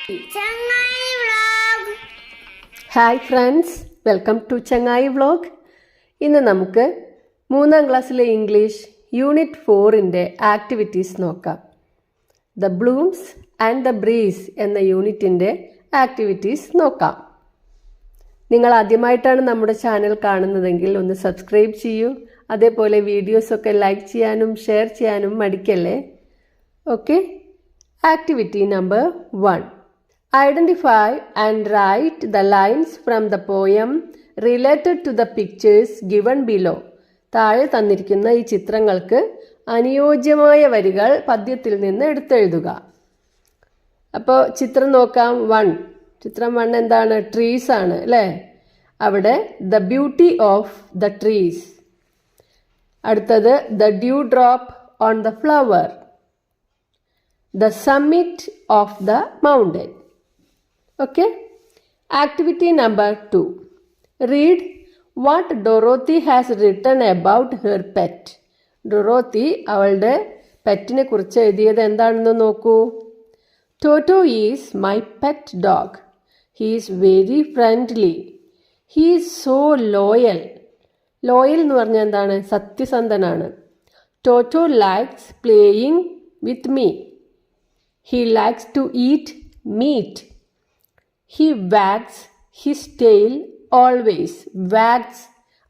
ചങ്ങായി vlog. Hi friends, welcome to Changayi vlog. ഇന്ന് നമുക്ക് 3ാം ക്ലാസ്സിലെ ഇംഗ്ലീഷ് യൂണിറ്റ് 4ൻ്റെ ആക്ടിവിറ്റീസ് നോക്കാം. The blooms and the breeze എന്ന യൂണിറ്റിൻ്റെ ആക്ടിവിറ്റീസ് നോക്കാം. നിങ്ങൾ ആദ്യമായിട്ടാണ് നമ്മുടെ ചാനൽ കാണുന്നതെങ്കിൽ ഒന്ന് സബ്സ്ക്രൈബ് ചെയ്യൂ. അതേപോലെ വീഡിയോസൊക്കെ ലൈക്ക് ചെയ്യാനും ഷെയർ ചെയ്യാനും മടിക്കല്ലേ. Okay, activity number 1. Identify and write the lines from the poem related to the pictures given below. താഴെ തന്നിരിക്കുന്ന ഈ ചിത്രങ്ങൾക്ക് അനുയോജ്യമായ വരികൾ പദ്യത്തിൽ നിന്ന് എടുത്തെഴുതുക. അപ്പോൾ ചിത്രം നോക്കാം. ചിത്രം 1 എന്താണ്? ട്രീസ് ആണ് അല്ലേ? അവിടെ the beauty of the trees. അടുത്തത് the dew drop on the flower. The summit of the mountain. Okay. Activity number 2. Read what Dorothy has written about her pet. Dorothy അവളുടെ പെറ്റിനെ കുറിച്ച് എഴുതിയത് എന്താണെന്ന് നോക്കൂ. Toto is my pet dog. He is very friendly. He is so loyal. Loyal എന്ന് പറഞ്ഞാൽ എന്താണ്? സത്യസന്ധനാണ്. Toto likes playing with me. He likes to eat meat. He wags his tail always. Wags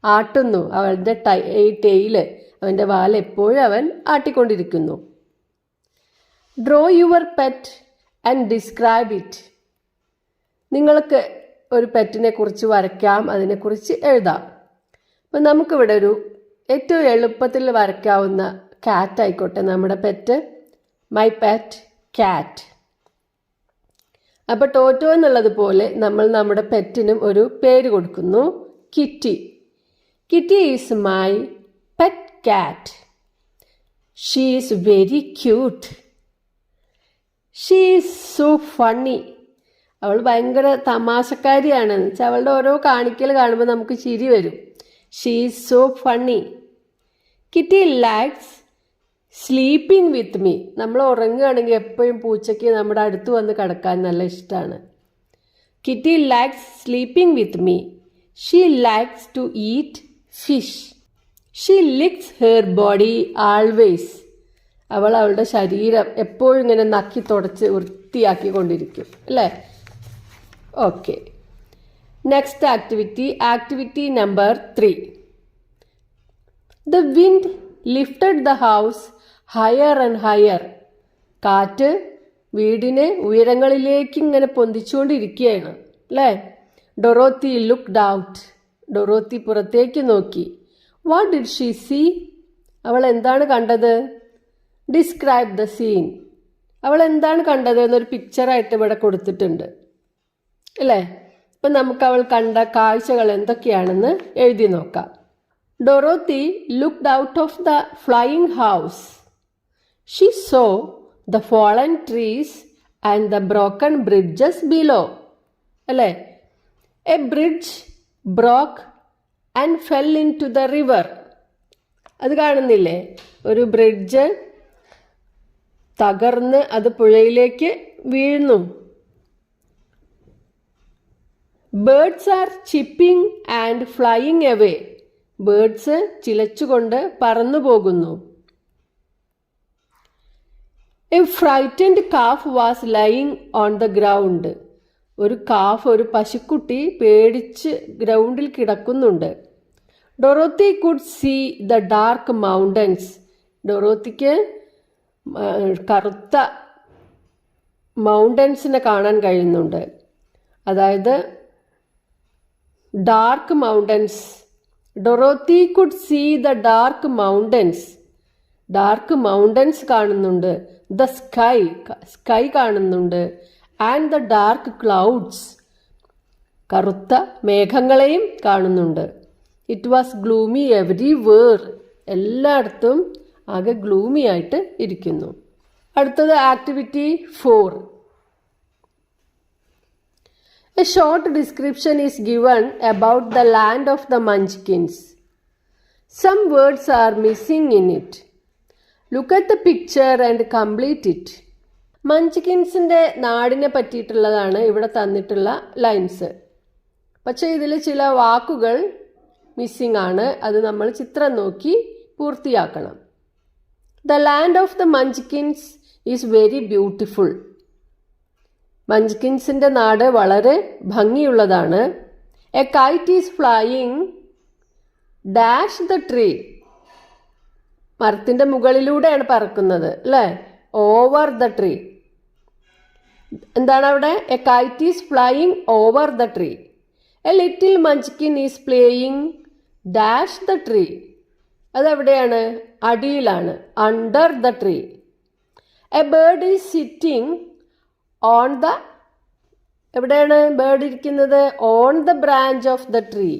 ആട്ടുന്നു. അവൻ്റെ tail, അവൻ്റെ വാൽ എപ്പോഴും അവൻ ആട്ടിക്കൊണ്ടിരിക്കുന്നു. Draw your pet and describe it. നിങ്ങൾക്ക് ഒരു പെറ്റിനെ കുറിച്ച് വരയ്ക്കാം, അതിനെക്കുറിച്ച് എഴുതാം. അപ്പം നമുക്കിവിടെ ഒരു ഏറ്റവും എളുപ്പത്തിൽ വരയ്ക്കാവുന്ന കാറ്റ് ആയിക്കോട്ടെ നമ്മുടെ പെറ്റ്. My pet cat. അപ്പോൾ ടോറ്റോ എന്നുള്ളത് പോലെ നമ്മൾ നമ്മുടെ പെറ്റിനും ഒരു പേര് കൊടുക്കുന്നു. Kitty. Kitty is my pet cat. She is very cute. She is so funny. അവൾ ഭയങ്കര തമാശക്കാരിയാണ്. എന്ന് വെച്ചാൽ അവളുടെ ഓരോ കാണിക്കൽ കാണുമ്പോൾ നമുക്ക് ചിരി വരും. She is so funny. Kitty likes sleeping with me. നമ്മൾ ഉറങ്ങുകയാണെങ്കിൽ എപ്പോഴും പൂച്ചയ്ക്ക് നമ്മുടെ അടുത്ത് വന്ന് കിടക്കാൻ നല്ല ഇഷ്ടമാണ്. Kitty likes sleeping with me. She likes to eat fish. She licks her body always. അവൾ അവളുടെ ശരീരം എപ്പോഴും ഇങ്ങനെ നക്കി തുടച്ച് വൃത്തിയാക്കിക്കൊണ്ടിരിക്കും അല്ലേ? Okay, next activity number 3. The wind lifted the house higher and higher. കാറ്റ് വീടിനെ ഉയരങ്ങളിലേക്ക് ഇങ്ങനെ പൊന്തിച്ചുകൊണ്ടിരിക്കുകയാണ് അല്ലേ? Dorothy looked out. ഡൊറോത്തി പുറത്തേക്ക് നോക്കി. What did she see? അവൾ എന്താണ് കണ്ടത്? Describe the scene. അവൾ എന്താണ് കണ്ടത് എന്നൊരു പിക്ചറായിട്ട് ഇവിടെ കൊടുത്തിട്ടുണ്ട് അല്ലേ? അപ്പം നമുക്ക് അവൾ കണ്ട കാഴ്ചകൾ എന്തൊക്കെയാണെന്ന് എഴുതി നോക്കാം. Dorothy looked out of the flying house. She saw the fallen trees and the broken bridges below. അല്ലേ? A bridge broke and fell into the river. അത് കാണുന്നില്ലേ? ഒരു ബ്രിഡ്ജ് തകർന്ന് അത് പുഴയിലേക്ക് വീഴുന്നു. Birds are chipping and flying away. Birds ചിലച്ചുകൊണ്ട് പറന്നു പോകുന്നു. A frightened calf was lying on the ground. ഒരു പശുക്കുട്ടി പേടിച്ച് ഗ്രൗണ്ടിൽ കിടക്കുന്നുണ്ട്. Dorothy could see the dark mountains. ഡൊറോത്തിക്ക് കറുത്ത മൗണ്ടൻസിനെ കാണാൻ കഴിയുന്നുണ്ട്. അതായത് dark mountains. Dorothy could see the dark mountains. Dark mountains കാണുന്നുണ്ട്. ദ സ്കൈ കാണുന്നുണ്ട്. And the dark clouds. കറുത്ത മേഘങ്ങളെയും കാണുന്നുണ്ട്. It was gloomy everywhere. എല്ലായിടത്തും ആകെ ഗ്ലൂമി ആയിട്ട് ഇരിക്കുന്നു. അടുത്തത് activity 4. A short description is given about the land of the Munchkins. Some words are missing in it. Look at the picture and complete it. മഞ്ച്കിൻസിൻ്റെ നാടിനെ പറ്റിയിട്ടുള്ളതാണ് ഇവിടെ തന്നിട്ടുള്ള ലൈൻസ്. പക്ഷേ ഇതിൽ ചില വാക്കുകൾ മിസ്സിംഗ് ആണ്. അത് നമ്മൾ ചിത്രം നോക്കി പൂർത്തിയാക്കണം. The land of the Munchkins is very beautiful. മഞ്ച്കിൻസിൻ്റെ നാട് വളരെ ഭംഗിയുള്ളതാണ്. A kite is flying dash the tree. മരത്തിൻ്റെ മുകളിലൂടെയാണ് പറക്കുന്നത് അല്ലേ? Over the tree. എന്താണ് അവിടെ? A kite is flying over the tree. A little Munchkin is playing dash the tree. അതെവിടെയാണ്? അടിയിലാണ്, under the tree. A bird is sitting on the, എവിടെയാണ് bird ഇരിക്കുന്നത്? On the branch of the tree.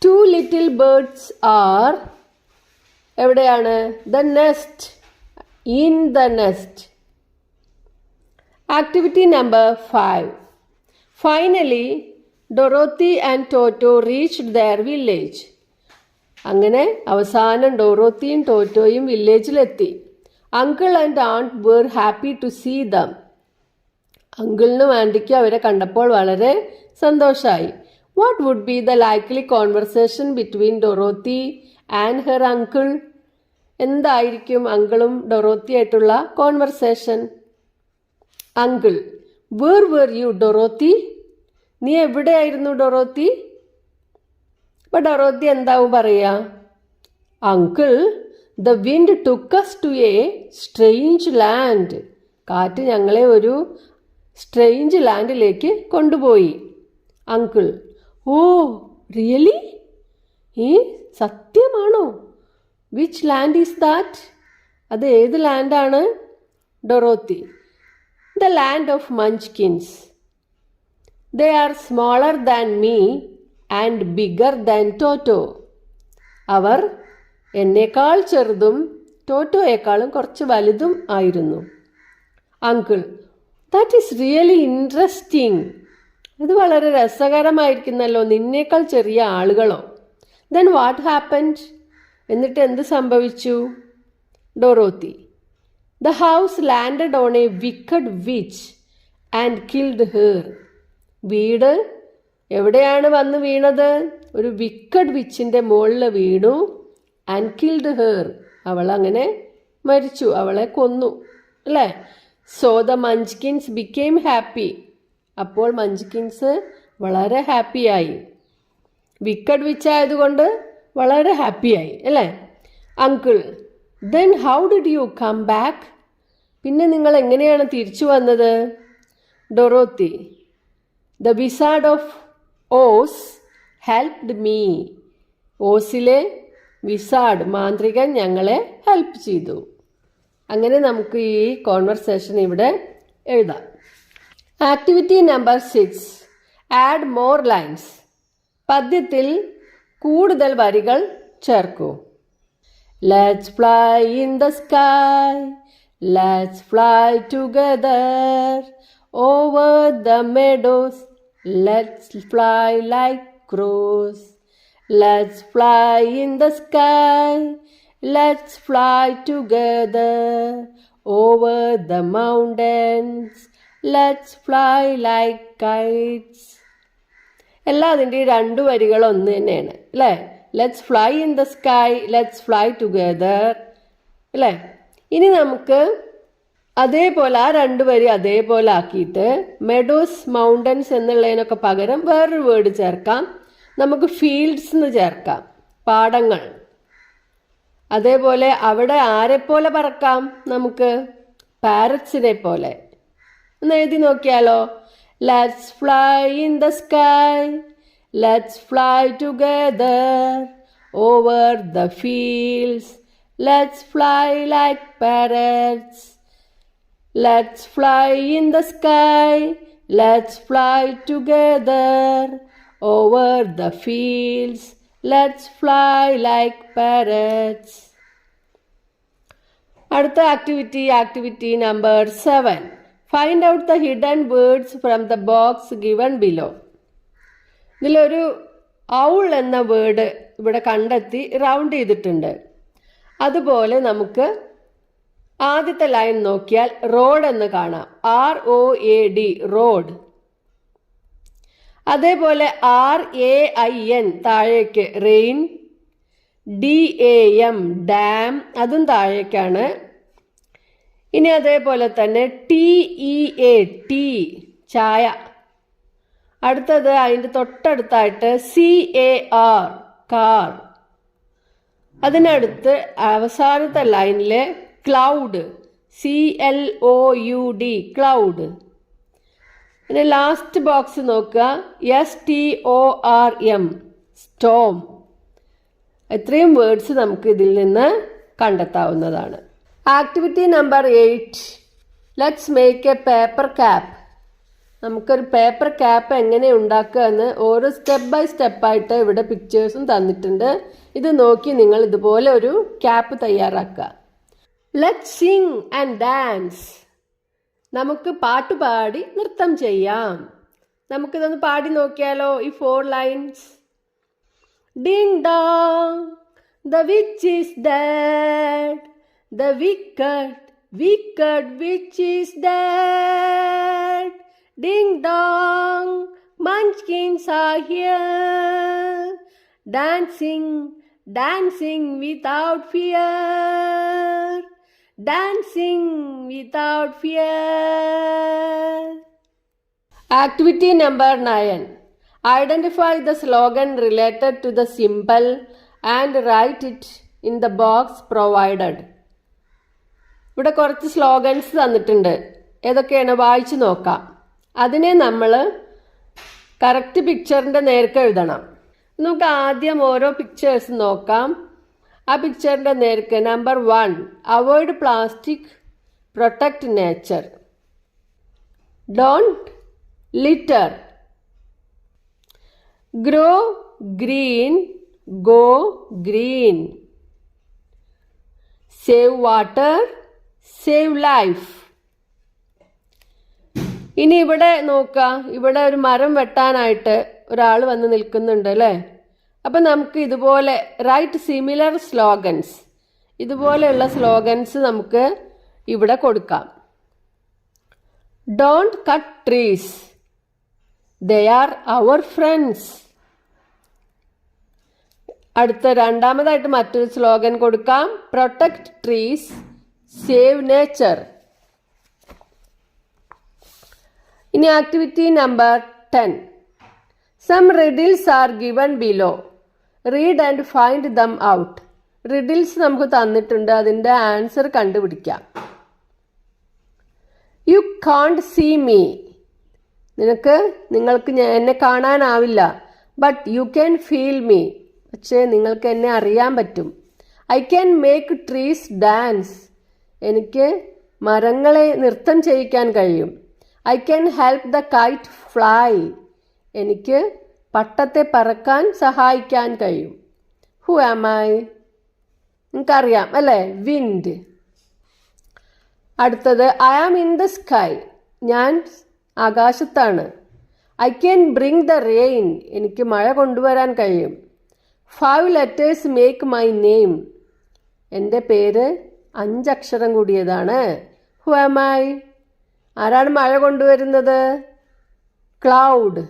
Two little birds are, എവിടെയാണ്? The nest, in the nest. Activity number 5. Finally Dorothy and Toto reached their village. അങ്ങനെ അവസാനം ഡൊറോത്തിയും ടോറ്റോയും വില്ലേജിലെത്തി. Uncle and aunt were happy to see them. അങ്കിളിനും ആൻറ്റിക്കും അവരെ കണ്ടപ്പോൾ വളരെ സന്തോഷമായി. What would be the likely conversation between Dorothy and her uncle? എന്തായിരിക്കും അങ്കിളും ഡൊറോത്തിയായിട്ടുള്ള conversation? Uncle: where were you Dorothy? നീ എവിടെയായിരുന്നു ഡൊറോത്തി? അപ്പോൾ ഡൊറോത്തി എന്താവും പറയുക? Uncle, the wind took us to A strange land. കാറ്റ് ഞങ്ങളെ ഒരു സ്ട്രേഞ്ച് ലാൻഡിലേക്ക് കൊണ്ടുപോയി. Uncle: oh really? ഈ സത്യമാണോ? Which land is that? അത് ഏത് ലാൻഡാണ്? Dorothy: the land of Munchkins. They are smaller than me and bigger than Toto. അവർ എന്നേക്കാൾ ചെറുതും ടോറ്റോയേക്കാളും കുറച്ച് വലുതും ആയിരുന്നു. Uncle: that is really interesting. അത് വളരെ രസകരമായിരിക്കുന്നല്ലോ, നിന്നേക്കാൾ ചെറിയ ആളുകളോ? Then what happened? എന്നിട്ട് എന്ത് സംഭവിച്ചു? Dorothy: the house landed on a wicked witch and killed her. വീട് എവിടെയാണ് വന്ന് വീണത്? ഒരു വിക്കഡ് വിച്ചിൻ്റെ മുകളിൽ വീണു. ആൻഡ് കിൽഡ് ഹെർ, അവൾ അങ്ങനെ മരിച്ചു, അവളെ കൊന്നു അല്ലേ? So the Munchkins became happy. അപ്പോൾ മഞ്ച്കിൻസ് വളരെ ഹാപ്പിയായി. വിക്കഡ് വിച്ച് ആയതുകൊണ്ട് വളരെ ഹാപ്പിയായി അല്ലേ? Uncle: then how did you come back? പിന്നെ നിങ്ങൾ എങ്ങനെയാണ് തിരിച്ചു വന്നത്? Dorothy: the wizard of Oz helped me. ഓസിലെ വിസാർഡ്, മാന്ത്രികൻ, ഞങ്ങളെ ഹെൽപ്പ് ചെയ്തു. അങ്ങനെ നമുക്ക് ഈ കോൺവെർസേഷൻ ഇവിടെ എഴുതാം. Activity number 6. Add more lines. പദ്യത്തിൽ കൂടുതൽ വരികൾ ചേർക്കൂ. Let's fly in the sky, let's fly together over the meadows, let's fly like crows. Let's fly in the sky, let's fly together over the mountains, let's fly like kites. എല്ലാതിൻ്റെയും 2 വരികൾ ഒന്ന് തന്നെയാണ് അല്ലേ? Let's fly in the sky, let's fly together അല്ലേ? ഇനി നമുക്ക് അതേപോലെ ആ 2 വരി അതേപോലെ ആക്കിയിട്ട് മെഡോസ്, മൗണ്ടൻസ് എന്നുള്ളതിനൊക്കെ പകരം വേറൊരു വേർഡ് ചേർക്കാം. നമുക്ക് ഫീൽഡ്സ് എന്ന് ചേർക്കാം, പാടങ്ങൾ. അതേപോലെ അവിടെ ആരെപ്പോലെ പറക്കാം? നമുക്ക് പാരറ്റ്സിനെ പോലെ. ഒന്ന് എഴുതി നോക്കിയാലോ? Let's fly in the sky, let's fly together over the fields, let's fly like parrots. Let's fly in the sky, let's fly together over the fields, let's fly like parrots. അടുത്ത activity number 7. Find out the hidden words from the box given below. ഇതിലൊരു owl എന്ന word ഇവിടെ കണ്ടെത്തി round ചെയ്തിട്ടുണ്ട്. അതുപോലെ നമുക്ക് ആദ്യത്തെ line നോക്കിയാൽ റോഡ് എന്ന് കാണാം. ROAD road. അതേപോലെ RAIN താഴേക്ക് റെയിൻ. DAM ഡാം, അതും താഴേക്കാണ്. ഇനി അതേപോലെ തന്നെ TEA ടീ ചായ. അടുത്തത് അതിൻ്റെ തൊട്ടടുത്തായിട്ട് CAR കാർ. അതിനടുത്ത് അവസാനത്തെ ലൈനിൽ ക്ലൗഡ് CLOUD ക്ലൗഡ്. പിന്നെ ലാസ്റ്റ് ബോക്സ് നോക്കുക STORM സ്റ്റോം. ഇത്രയും വേർഡ്സ് നമുക്ക് ഇതിൽ നിന്ന് കണ്ടെത്താവുന്നതാണ്. Activity number 8, let's make A paper cap. നമുക്കൊരു പേപ്പർ ക്യാപ്പ് എങ്ങനെ ഉണ്ടാക്കുക എന്ന് ഓരോ സ്റ്റെപ്പ് ബൈ സ്റ്റെപ്പായിട്ട് ഇവിടെ പിക്ചേഴ്സും തന്നിട്ടുണ്ട്. ഇത് നോക്കി നിങ്ങൾ ഇതുപോലെ ഒരു ക്യാപ്പ് തയ്യാറാക്കുക. Let's Singh and dance. നമുക്ക് പാട്ടുപാടി നൃത്തം ചെയ്യാം. നമുക്കിതൊന്ന് പാടി നോക്കിയാലോ? ഈ 4 lines. Ding dong, the witch is dead. The wicked witch is dead. Ding dong, munchkins are here. Dancing without fear. Dancing without fear. Activity number 9. Identify the slogan related to the symbol and write it in the box provided. ഇവിടെ കുറച്ച് slogans തന്നിട്ടുണ്ട്. ഏതൊക്കെയാണ് വായിച്ചു നോക്കാം. അതിനെ നമ്മൾ correct പിക്ചറിൻ്റെ നേർക്ക് എഴുതണം. നമുക്ക് ആദ്യം ഓരോ പിക്ചേഴ്സ് നോക്കാം. ആ പിക്ചറിൻ്റെ നേർക്ക് number 1, avoid plastic, protect nature. Don't litre. Grow green, go green. Save water, save life. ഇനി ഇവിടെ നോക്കുക, ഇവിടെ ഒരു മരം വെട്ടാനായിട്ട് ഒരാൾ വന്ന് നിൽക്കുന്നുണ്ട് അല്ലേ? അപ്പം നമുക്ക് ഇതുപോലെ റൈറ്റ് സിമിലർ സ്ലോഗൻസ്, ഇതുപോലെയുള്ള സ്ലോഗൻസ് നമുക്ക് ഇവിടെ കൊടുക്കാം. Don't cut trees, they are അവർ ഫ്രണ്ട്സ്. അടുത്ത രണ്ടാമതായിട്ട് മറ്റൊരു സ്ലോഗൻ കൊടുക്കാം. Protect trees, save nature. ഇനി activity number 10. Some riddles are given below. Read and find them out. Riddles നമുക്ക് തന്നിട്ടുണ്ട്, അതിൻ്റെ ആൻസർ കണ്ടുപിടിക്കാം. You can't see me. നിങ്ങൾക്ക് എന്നെ കാണാനാവില്ല. But you can feel me. പക്ഷേ നിങ്ങൾക്ക് എന്നെ അറിയാൻ പറ്റും. I can make trees dance. എനിക്ക് മരങ്ങളെ നൃത്തം ചെയ്യിക്കാൻ കഴിയും. I can help the kite fly. എനിക്ക് പട്ടത്തെ പറക്കാൻ സഹായിക്കാൻ കഴിയും. Who am I? നിങ്ങൾക്കറിയാം അല്ലേ? വിൻഡ്. അടുത്തത് I am in the sky. ഞാൻ ആകാശത്താണ്. I can bring the rain. എനിക്ക് മഴ കൊണ്ടുവരാൻ കഴിയും. 5 letters make my name. എൻ്റെ പേര് 5 അക്ഷരം കൂടിയതാണ്. Who am I? ആരാണ് മഴ കൊണ്ടുവരുന്നത്? ക്ലൗഡ്.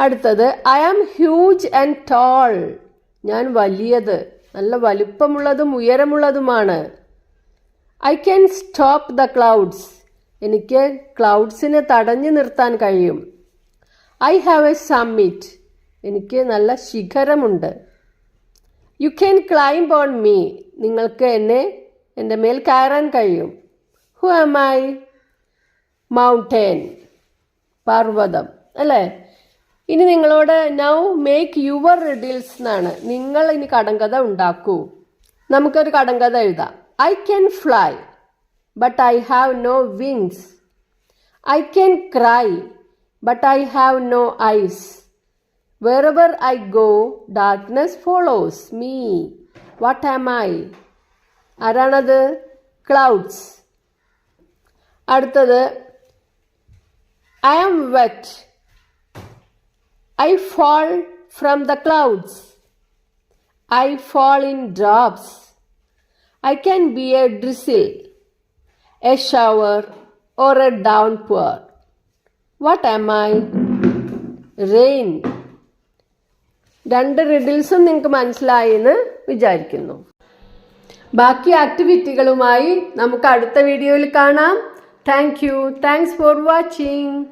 അടുത്തത് I am huge and tall. ഞാൻ വലിയത്, നല്ല വലിപ്പമുള്ളതും ഉയരമുള്ളതുമാണ്. I can stop the clouds. എനിക്ക് ക്ലൗഡ്സിനെ തടഞ്ഞു നിർത്താൻ കഴിയും. I have a summit. എനിക്ക് നല്ല ശിഖരമുണ്ട്. You can climb on me. നിങ്ങൾക്ക് എൻ്റെ മേൽ കയറാൻ കഴിയും. Who am I? Mountain. പർവ്വതം അല്ലേ? ഇനി നിങ്ങളോട് now make your riddles എന്നാണ്. നിങ്ങൾ ഇനി കടങ്കഥ ഉണ്ടാക്കൂ. നമുക്കൊരു കടങ്കഥ എഴുതാം. I can fly, but I have no wings. I can cry, but I have no eyes. Wherever I go, darkness follows me. What am I? ആരാണത്? Clouds. അടുത്തത് I am wet. I fall from the clouds. I fall in drops. I can be a drizzle, a shower, or a downpour. What am I? Rain. രണ്ട് റിഡിൽസും നിങ്ങൾക്ക് മനസ്സിലായി എന്ന് വിചാരിക്കുന്നു. ബാക്കി ആക്ടിവിറ്റികളുമായി നമുക്ക് അടുത്ത വീഡിയോയിൽ കാണാം. Thanks for watching.